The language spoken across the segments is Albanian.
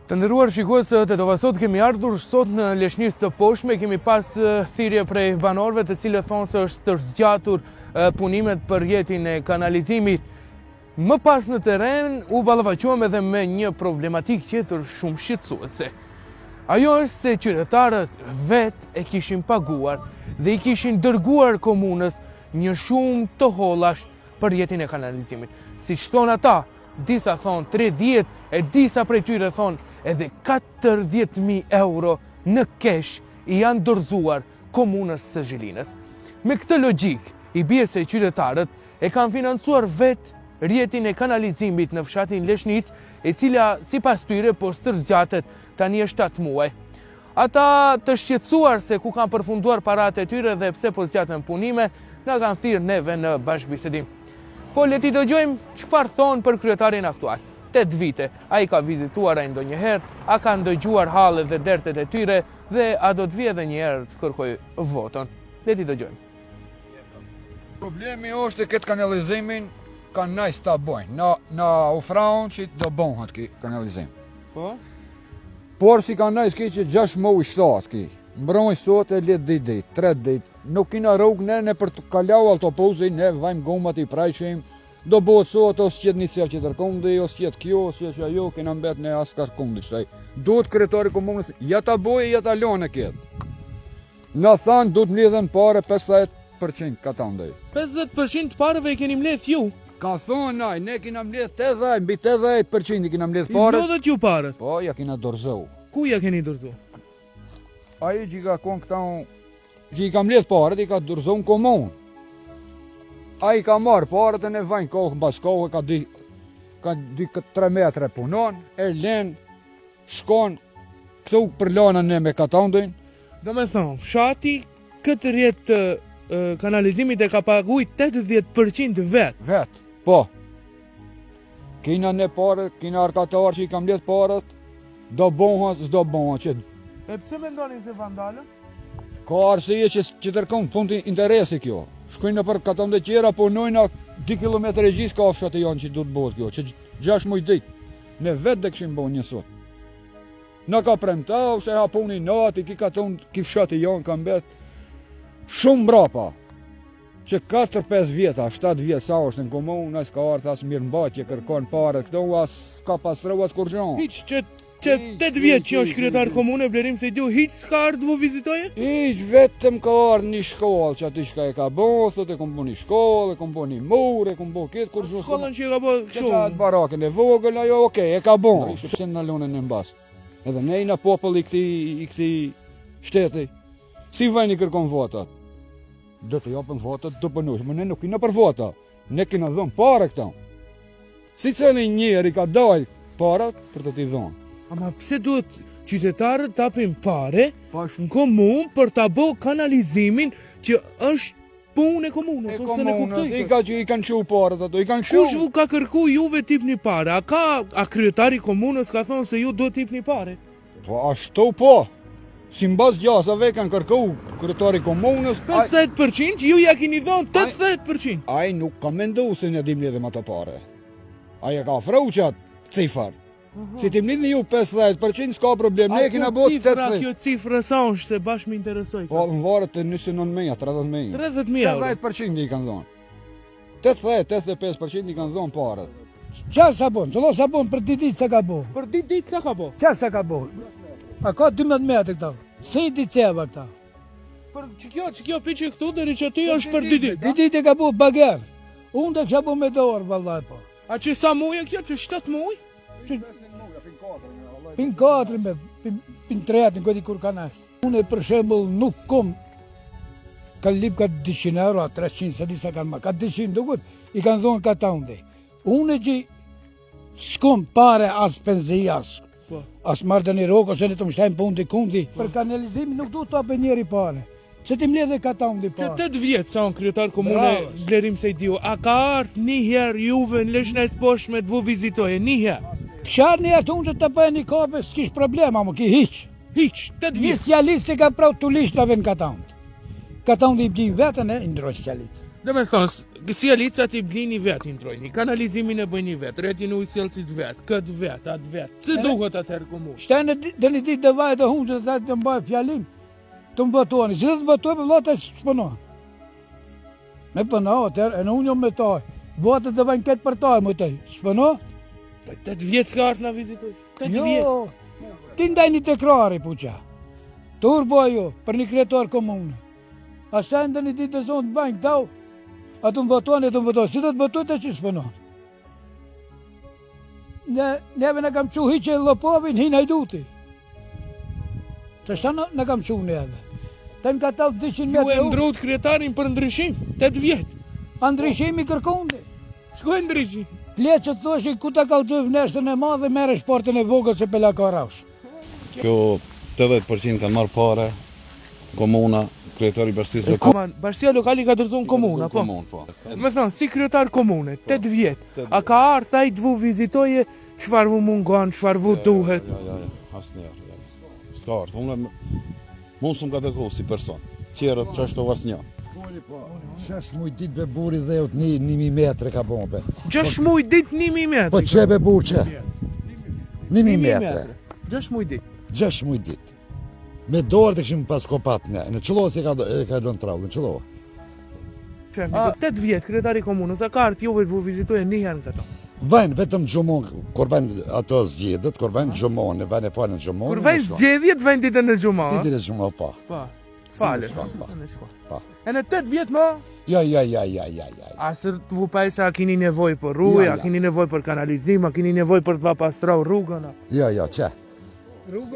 Të nderuar shikues të Tova, sot kemi ardhur sot në Leshnisë të Poshtme, kemi pas thirrje prej banorëve të cilët thonë se është të zgjatur punimet për rrjetin e kanalizimit. Më pas në terren u ballafaqohem edhe me një problematikë tjetër shumë shqetësuese. Ajo është se qytetarët vetë e kishin paguar dhe i kishin dërguar komunës një shumë të hollash për rrjetin e kanalizimit. Siç thonë ata, disa thonë 30 e disa prej tyre thonë edhe 40.000 euro në kesh i janë dorëzuar komunës së Zhilinës. Me këtë logjik, i bie se qytetarët e kanë financuar vetë rrjetin e kanalizimit në fshatin Leshnicë, e cila sipas tyre po stërzgjatet tani është 7 muaj. Ata të shqetësuar se ku kanë përfunduar paratë e tyre dhe pse po zgjaten punime, na kanë thirrë neve në bashkëbisedim. Po le t'i dëgjojmë çfarë thonë për kryetarin aktual. 8 vite, a i ka vizituar ai ndonjëherë, a ka ndëgjuar hallet dhe dertet e tyre dhe a do të vijë edhe një herë të kërkoj votën. Le t'i dëgjojmë. Problemi është e këtë kanalizimin kanë najs ta bojnë. Na ofraun që do bëhet ki kanalizim. Po? Por si kanë najs ki që 6 muaj 7 ki. Mbroj sot e let dit, 3 dit. Nuk kina rrugë ne për të kalau autobusin, ne vajmë gomat i prajshim. Do bëhet sot ose qëtë një cellë që tërkundi, ose qëtë kjo, ose që ajo, kena mbet në askar kundi shtaj. Duhet kryetari komunës, ja ta boje, ja ta lone këtë. Në thanë, duhet mledhen pare 50% këta ndaj. 50% të pareve i keni mbledh ju? Ka thonë naj, ne kina mbledh 80, mbi 80% i kina mbledh pare. I mbledhet ju parët? Po, ja kina dorëzohu. Ku ja keni dorëzohu? Aji që ka konë këta, që i ka mbledh pare, i ka dorëzohu në komunë. A i ka marrë parët e ne vajnë kohë bas kohë, ka 3 metre punon, e len, shkon, këtu për lanën ne me katandojnë. Do me thonë, fshati këtë rrjet kanalizimit e ka paguajt 80% vetë. Vetë, po. Kina ne parët, kina arkatarë që i kam letë parët, do bonha, s'do bonha që. E pse me ndonin se vandalën? Ka arsye që tërkon punti interesi kjo. Shkojnë në për katëm dhe qera, punojnë 2 km e gjisë ka fshatë janë që du të bëhet kjo, që 6 muaj ditë. Ne vetë dhe këshim bëhet një sot. Në ka premtau, se ha puni nati, ki fshatë janë ka mbet shumë mbrapa. Që 4-5 vjeta, 7 vjetë sa është në komunë, as ka arth, as mirë mbatje, kërkon pare këto, as ka pastru, as kur gjonë. Hiq që 8 vjetë që është kryetar komune, Blerim se i du, hiq s'ka ardhë vu vizitoje? Hiq vetëm ka ardhë një shkollë, që aty shka e ka bo, thot e kom bo një shkollë, e kom bo një murë, e kom bo këtë, kur shumë. Shkollën që e ka bo shumë. Që atë barakën e vogël, ajo okej, e ka bo, shpëse në lonën e mbas. Edhe ne i na popull i këti shteti, si vajnë i kërkon votat. Do të japën votat, do pënush, më ne nuk kina për vota, ne kina dhënë pare këta. Si cëni njeri ka dal parat për të t'i dhënë. Ama pse duhet qytetarët tapin pare në komunë për ta bo kanalizimin që është punë e komunës, ose ne kuptoj? I kanë qu parat ato, i kanë qu. Kush vu ka kërku juve tip një pare? A kryetari komunës ka thonë se ju duhet tip një pare? Po ashtu po. Si mbas gjasave kanë kërku kryetari komunës. 50% ju ja keni dhënë 80%. Ai nuk ka mendu se ne dim lidhem ato pare. Ai e ka ofru qatë cifar. Si ti mlidhni ju 50%, s'ka problem, ne kina bot 80%. Kjo cifra sa është se bashkë më interesoj? Po, më varet të 29.000, 30.000. 30.000 euro. 80% i kanë dhonë. 80-85% i kanë dhonë parët. Qa sa bon? Qëllo sa bon për ditë sa ka bo? Për ditë sa ka bo? Qa sa ka bo? A ka 12 metrë këta? Se i ditë ceva këta? Për që kjo piqe këtu dheri që ty është për ditë? Ditë ka bo bager. Unë dhe kësha bo me dorë, vallaj po. A që sa muaj e kjo, që 7 muaj? Pin 4 me, pin 3 në këti kur ka nash. Unë për shembull nuk kom, ka lip ka 200 euro, 300, sa disa kanë ma, ka 200 duket, i kanë dhonë ka ta unë. Unë që s'kom pare as penzi, as marrë një rokë, ose në të më shtajnë punë të kundi. Për kanalizimi nuk du të apë njeri pare. Që ti mledhe ka ta unë pare. Që 8 vjetë sa unë kryetar komune, Blerim se i dio, a ka ardhë një herë juve në Leshnisë Poshtme të vu vizitoje, një herë? Pëshar një atë unë që të bëjë një kape, s'kish problema, më ki hiq. Hiq, 8 Një vjetë. sjalit se ka prau të lishtave në Kataundi. Kataundi i bëgjim vetën e ndroj sjalit. Dhe me thonë, si alicat i blini vetë introjni, kanalizimin e bëjni vetë, retin ujësjelësit vetë, këtë vetë, atë vetë. Që duhet atëherë komunë? Shtenë dhe një ditë dhe vajtë të hunë që të mbaj fjalim, të mbëtoni. Si dhe të mbëtoj për vlata që shpënohen. Me pëna, atëherë, e në unë jo me taj. Bote të vajnë këtë për taj, më taj. Shpënohen? 8 vjetë s'ka artë nga vizitojsh. 8 vjetë. Jo, ti ndaj një të krari, puqa. Të urbo jo, për një kretor komune. A shtenë dhe një ditë dhe zonë të bajnë këtau, a të mbëtoni, si të të mbëtoj të që shpënohen. Neve në kam që hiqe lëpovin, hi najduti. Që shta në kam që neve. Të në ka tau 200 Ju e metrë u. ndrut kretarin për ndryshim, 8 vjetë. A ndryshimi kërkonde. Shku e ndryshim. Ple që të thoshin ku ta ka të vneshtën e madhe, mere shportën e vogël se pela ka raush. Kjo 80% kanë marrë pare, komuna, kryetari bashkisë lokale. Bashkia lokali ka dërzuar komuna, po. Komunë, po. Me thonë, si kryetar komune, 8 vjetë, a ka arë thaj të vu vizitoje, qëfar vu mungon, qëfar vu duhet? Ja, asnjëherë. S'ka ardhë, unë s'm ka të kohë si person. Qerët që është të asnjë. Shesh muj dit be buri dhe ut 1.000 metre ka bombe. 6 muj dit 1.000 metre. Po që be burqe? 1.000 metre. 6 muj dit. 6 muj dit. Me dorë të këshim pas kopat në qëllohë si ka lënë traullë, në qëllohë. 8 vjetë kryetari komunës, a ka artë juve vu vizitoje një herë në këto? Vajnë vetëm gjumon, kur vajnë ato zgjedhët, kur vajnë gjumon, vajnë e falën gjumon. Kur vajnë zgjedhjet, vajnë ditën e gjuma, a? Ditën e gjumon, pa. Pa, fale. Pa. E në 8 vjetë, ma? Ja. A së të vu pajsa a kini nevoj për rruj, a kini nevoj për kanalizim, a kini nevoj për të vapastro rrugën, a? Ja, që.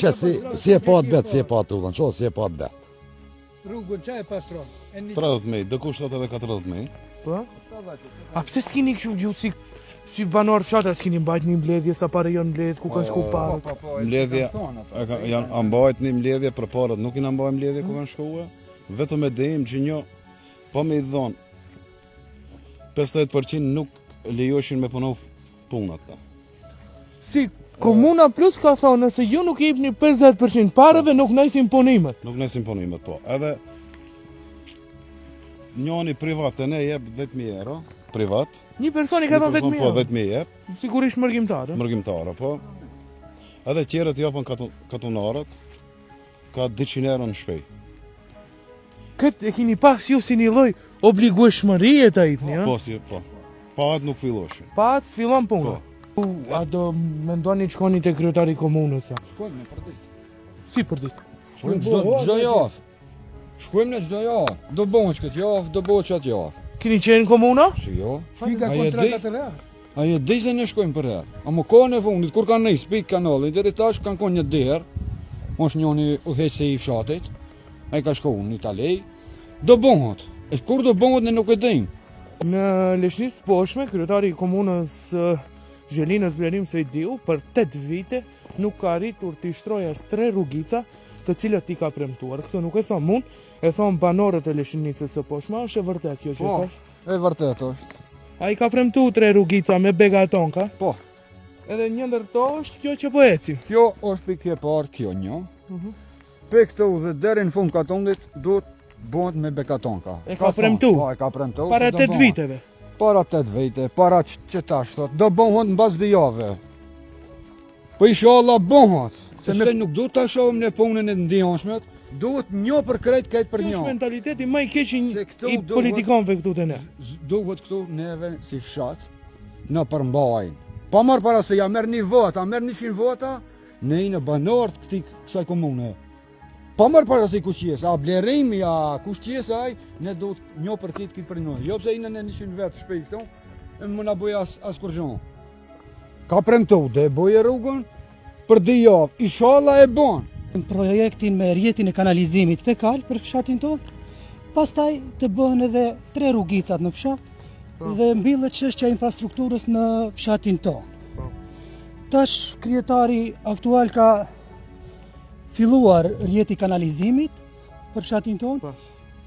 Që si e pat betë, si e pat ullën, qo si e pat betë. Rrugën që e pastron? 30.000, dhe kushtat edhe 40.000. Po? A pse s'kini këshu ju si banor fshatar s'kini mbajt një mbledhje sa pare janë mbledhje, ku kanë shku parë? Mbledhje, janë ambajt një mbledhje, për parët nuk i në ambajt mbledhje ku kanë shkuë, vetëm e dejmë që një, pa me i dhonë, 50% nuk lejoshin me punov punat ka. Si Komuna Plus ka thonë, nëse ju nuk i jepni 50% pareve, nuk nëjsin punimet. Nuk nëjsin punimet, po. Edhe njoni privat e ne jep 10.000 euro, privat. Një personi ka thonë 10.000 Po, euro. 10.000 jep, Sigurisht mërgjimtarë. mërgjimtare, po. Edhe tjerët japën katunarët, ka 200 euro në shpej. Këtë e kini pas ju si një lloj obligueshmërie ta jepni, a? Po, si, po. Pahat nuk filloshin. Pa atë fillon puna. A do mendoni të shkoni te kryetari komunës, a? Shkojmë në për ditë. Si për ditë? Shkojmë çdo javë. Shkojmë në çdo javë. Do bëhen këtë javë, do bëhet çat javë. Kini qenë komuna? Si jo. Ki ka Ai e kontratat di. e reja. A e di se ne shkojmë për herë. A më kohën e fundit, kur kanë nis pik kanalli, deri tash kanë konë një derë. Është njëri udhëheqësi i fshatit. Ai ka shkuar në Itali. Do bëhet. E kur do bëhet ne nuk e dim. Në Leshnisë Poshme, kryetari i komunës Zhelinës Blerim Sejdiu për 8 vite nuk ka arritur t'i shtrojë as 3 rrugica të cilët i ka premtuar. Këtë nuk e thon unë, e thon banorët e Leshnicës së Poshme, është e vërtet kjo që Po. thash? E vërtet është. Ai ka premtuar 3 rrugica me begaton, ka? Po. Edhe një ndër to është kjo që po eci. Kjo është pikë e parë, kjo një. Pikë këtu dhe deri në fund katondit duhet bëhet me bekatonka. E ka premtu? Po, e ka premtu. Para se do 8 bëhet. viteve. Para 8 vite, para që tash thot, do bëhet në bas vijave. Po inshallah bëhet. Se ne nuk duhet ta shohim në punën e ndihmshmet, duhet një për krejt këtë për Kjo një. është mentaliteti më i keq Se këtu i duhet- politikanëve këtu te ne. Duhet këtu neve si fshat në përmbajnë. Pa marrë para se ja merr një vota, merr 100 vota, ne i në banorët kësaj komune. Pa marrë para se kush jes, a blerimi, a kush jes ai, ne duhet një për këtë për një. Jo pse i në 100 vetë shpej këtu, e më na bëj as kur gjë. Ka premtu, dhe bëj rrugën për 2 javë, inshallah e bën. Projektin me rjetin e kanalizimit fekal për fshatin tonë, pastaj të bëhen edhe 3 rrugicat në fshat dhe mbillet çështja e infrastrukturës në fshatin tonë. Tash kryetari aktual ka filluar rjeti kanalizimit për fshatin tonë,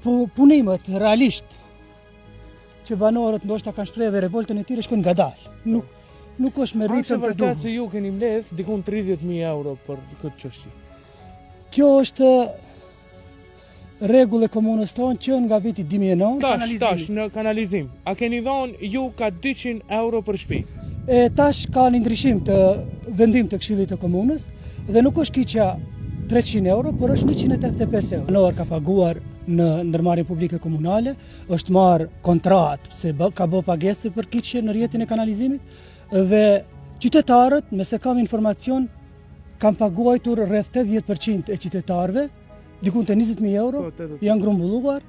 po punimet realisht që banorët ndoshta kanë shprehë dhe revoltën e tyre shkojnë ngadalë. Nuk është me Është ritëm të vërtet duhur. se ju keni mbledh dikun 30.000 euro për këtë çështje. Kjo është rregull e komunës tonë që nga viti 2009 Tash në kanalizim. A keni dhënë ju ka 200 euro për shtëpi? E tash ka një ndryshim të vendim të Këshillit të Komunës dhe nuk është kiqja 300 euro, por është 185 euro. Banor ka paguar në ndërmarrje publike komunale, është marrë kontratë se ka bë pagesë për kiqje në rrjetin e kanalizimit dhe qytetarët, me se kam informacion, kanë paguajtur rreth 80% e qytetarëve, diku te 20.000 euro, janë grumbulluar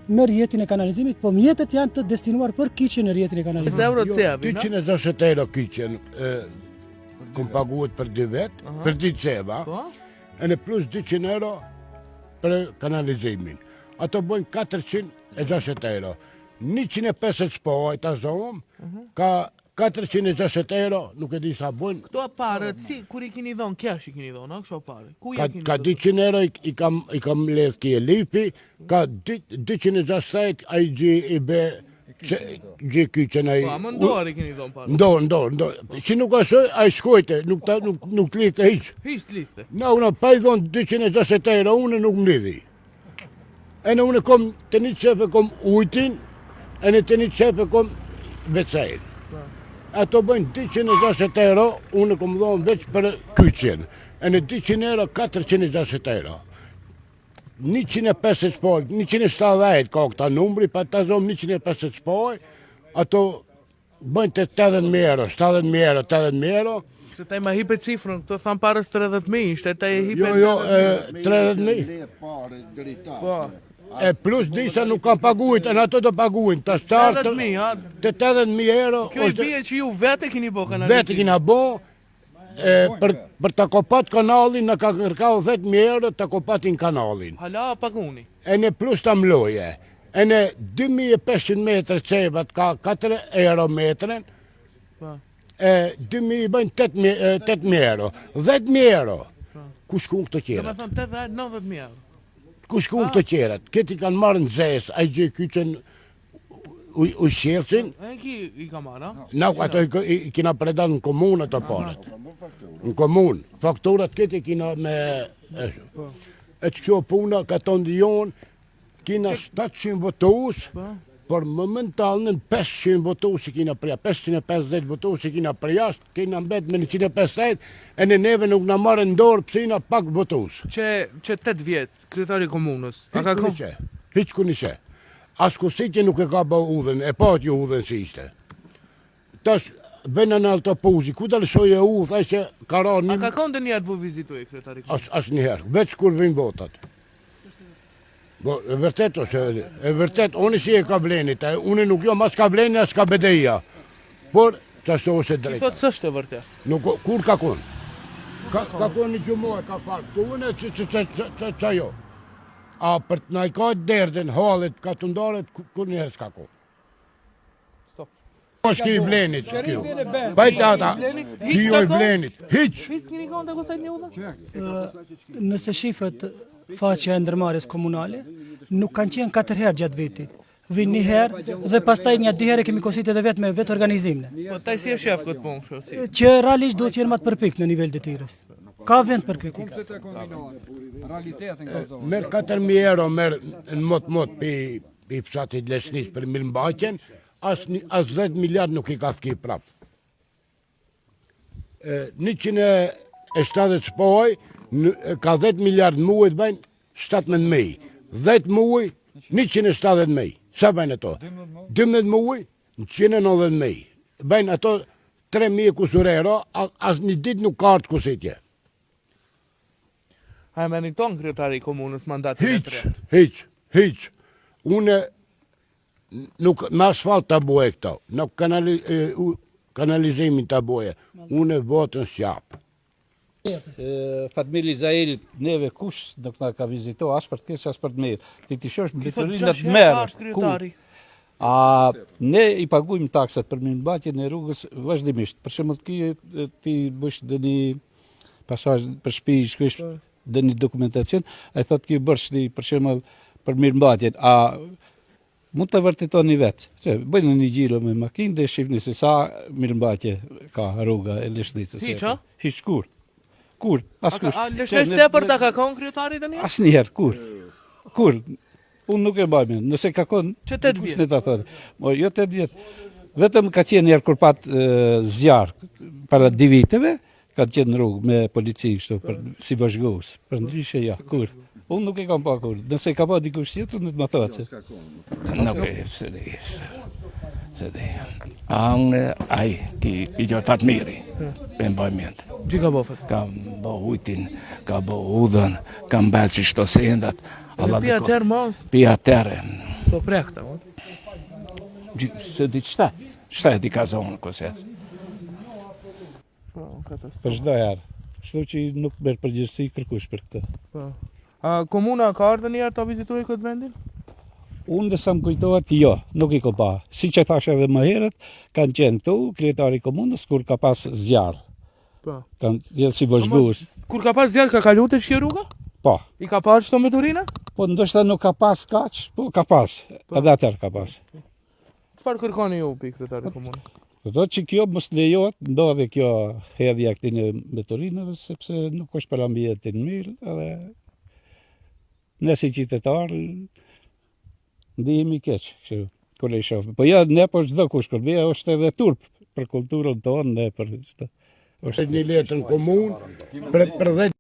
në rrjetin e kanalizimit, po mjetet janë të destinuar për kiqje në rrjetin e kanalizimit. Euro cevi, 260 euro kiqen kom paguhet për 2 vet, për 2 ceva, e në plus 200 euro për kanalizimin. Ato bojnë 460 euro. 150 shpoj të zonë, ka 460 euro, nuk e di sa bojnë. Këto parët, si kur i keni dhënë, cash i keni dhënë, a kështu parë? Ku ja keni? Ka 200 euro i kam ledh kje lipi, ka 260 a i gji i be gji kyqen a i... Po, më ndorë i keni dhënë parë? Ndorë. Si nuk ashoj, a i shkojte, nuk të lidhte hiq. Hiq të lidhte? Unë pa i dhonë 260 euro, unë nuk më lidhi. E në unë kom të një qepe kom ujtin, e në të një qepe kom becajnë. Ato bëjnë 260 euro, unë kom dhonë veç për kyqen. E në 200 euro, 460 euro. 150 shpoj, 170 ka këta numri, pa ta zonë 150 shpoj, ato bëjnë të 80.000 euro, 70.000 euro. Se ta i ma hipet cifrën, këto thamë parës 30.000, ishte ta i hipet... Jo, 30.000. Po. E plus disa nuk kam paguajt, e në ato të paguajnë, të startë... 80.000, ha? Të 80.000 euro... Kjo i bie që ju vete keni bo kanalizim? Vete kina bo, për të kopat kanalin, në ka kërkau 10.000 euro të kopatin kanalin. Hala paguni? E në plus të mloje. E në 2500 metrë cebat ka 4 euro metrën, e 2000 i bëjnë 8.000 euro. 10.000 euro. Ku shkun këtë Dhe qerat? me thënë 90.000 euro. Ku shkun këtë qerat? Këti kanë marrë në zes, a i gjë kyqen u shqelësin. E ki i ka marrë, ha? Na, ato i kina predat në komunë të parët. Në komunë. Fakturat këti kina me... E që kjo puna ka të ndion, kina 700 votus, por momentalën 500 votus i kina preja, 550 votus i kina preja, kina mbet me 150, e në neve nuk në marrë ndorë pësina pak votus. Që 8 vjetë, kryetari komunës, a ka kom? Hiq ku nishe. As kusitje nuk e ka bë udhën, e pat ju udhën si ishte. Tash, bëna në autopuzi, ku të lëshoj e udhë, që ka ra një... A ka kom dhe njerë vu vizitoj, kryetari komunës? As njëherë, veç kur vinë botat. E vërtet është, e vërtet, unë si e ka blenit, unë nuk jo mas ka blenit, as ka bedeja. Por, që ashtu është e Ti drejta. thotë sështë e vërtet? Nuk, kur ka kun? Ka kun një gjumohë, ka parë, të unë që jo. A për të najkajt derdhen, halit, ka të ndarët, kur njërës ka kun? Stop. është ki i blenit, kjo. Bajt ata, kjo i blenit, hiq. Hiç keni kon të kusajt një udhë? Nëse shifët faqja e ndërmarrjes komunale, nuk kanë qenë 4 herë gjatë vitit. Vinë një herë dhe pastaj një 2 herë kemi konsitet edhe vetë me vetë organizimne. Po taj si e shef këtë punë kështu si? Që realisht duhet që jenë matë përpik në nivel detyrës. Ka vend për kritikë. Merë 4.000 euro merë në mot pi fshatit Lesnis për mirëmbajtjen, as 10 miliard nuk i ka thki prap. 170 shpoj, ka 10 miliard muaj të bëjnë 17.000. 10 muaj, 170.000. Sa bëjnë ato? 12 muaj, 190.000. Bëjnë ato 3.000 kusurero, as një dit nuk ka të kusitje. A e meriton kryetari i komunës mandatin e tretë? Hiq. Une nuk në asfalt të boje këto, në kanalizimin të boje, une votën s'japë. Fatmir Izail, neve kush nuk na ka vizito, as për të keq, as për të mirë. Ti t'i shosh mbretërinë të merë. A ne i pagujmë taksat për mirëmbajtjen e rrugës vazhdimisht. Për shembull, ti bësh dëni pasazh për shtëpi, shkruash dëni dokumentacion, ai thotë ki bërsh ti për shembull për mirëmbajtjen. A mund të vërtetoni vetë. Që bëjnë një gjiro me makinë dhe shifni se sa mirëmbajtje ka rruga e Leshnicës. Hiq, ha? Hiq kur? Kur? Askush. A Leshnes tepër ta ka kon kryetari tani? Asnjëherë, kur? Kur? Unë nuk e mbaj mend. Nëse ka qenë Që 8 kush vjet? ne ta thotë. Po jo 8 vjet. Vetëm ka qenë njerë kur pat zjarr para 2 viteve, ka qenë në rrugë me policin kështu për si vazhgues. Për ndryshe ja, kur? Unë nuk e kam pa kur. Nëse ka pa dikush tjetër, nuk më thotë se. Nuk e se di. Ang ai ki jo tat miri. Ben baj mend. Gjë ka bofet. Ka bo ujtin, ka bo udhën, ka mbajt që shto sendat. Dhe pia tërë mos, Pia tere. so prekta, mo. Se di qëta? Qëta e di ka zonë këses? Po, katastrofë. Për çdo herë. Kështu që nuk merr përgjegjësi kërkush për këtë. Po. A komuna ka ardhur një herë ta vizitoj këtë vendin? Unë dhe sa më kujtohet, jo, nuk i ko pa. Si që thash edhe më herët, kanë qenë këtu, kryetari i komunës, kur ka pas zjarr. Po. Kanë qenë si vazhgues. Kur ka pas zjarr ka kalu te shkjo rruga? Po, I ka pas çto me turina? po ndoshta nuk ka pas kaq, po ka pas. Edhe atëherë ka pas. Çfarë kërkoni ju pi kryetari i komunës? Do thotë që kjo mos lejohet, ndodhe kjo hedhja këtij me turinave, sepse nuk është për ambientin mirë, edhe ne si qytetar ndihemi keq, kështu, kur e shoh. Po ja, ne po çdo kush kur vjen është edhe turp për kulturën tonë, ne për çdo. Është një letër në komunë, për 10